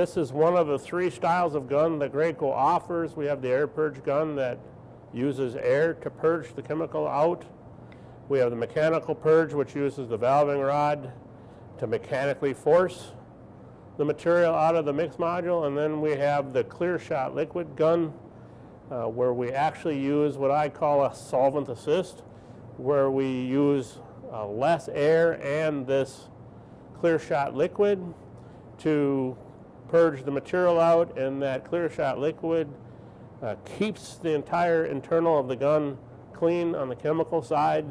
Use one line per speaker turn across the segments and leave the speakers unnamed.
This is one of the 3 styles of gun that Graco offers. We have the air purge gun that uses air to purge the chemical out. We have the mechanical purge, which uses the valving rod to mechanically force the material out of the mix module. And then we have the clear shot liquid gun, where we actually use what I call a solvent assist, where we use less air and this clear shot liquid to purge the material out, and that clear shot liquid keeps the entire internal of the gun clean on the chemical side,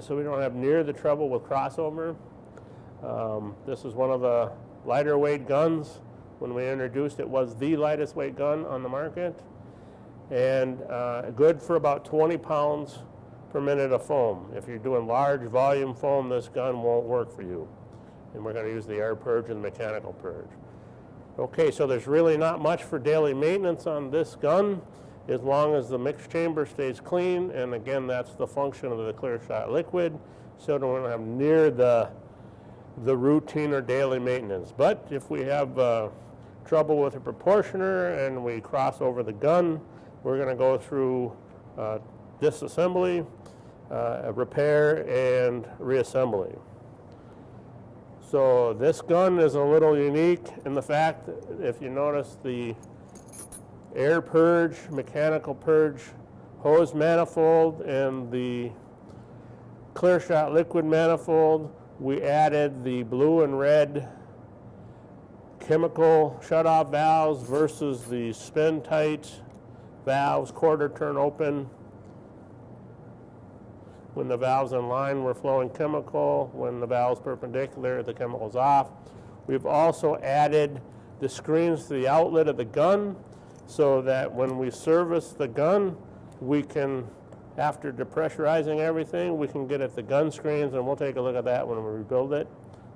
so we don't have near the trouble with crossover. This is one of the lighter weight guns. When we introduced it, was the lightest weight gun on the market, and good for about 20 pounds per minute of foam. If you're doing large volume foam, this gun won't work for you. And we're going to use the air purge and the mechanical purge. Okay, so there's really not much for daily maintenance on this gun, as long as the mix chamber stays clean, and again, that's the function of the clear shot liquid, so we don't have near the routine or daily maintenance. But if we have trouble with a proportioner and we cross over the gun, we're going to go through disassembly, repair, and reassembly. So this gun is a little unique in the fact that if you notice the air purge, mechanical purge hose manifold and the clear shot liquid manifold, we added the blue and red chemical shutoff valves versus the spin tight valves, quarter turn open. When the valve's in line, we're flowing chemical. When the valve's perpendicular, the chemical's off. We've also added the screens to the outlet of the gun so that when we service the gun, we can, after depressurizing everything, we can get at the gun screens, and we'll take a look at that when we rebuild it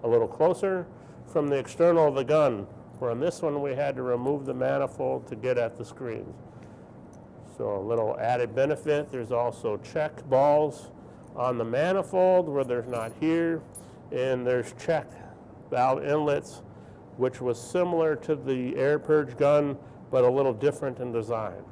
a little closer. From the external of the gun, where on this one we had to remove the manifold to get at the screens. So a little added benefit, there's also check balls on the manifold where there's not here, and there's check valve inlets, which was similar to the air purge gun, but a little different in design.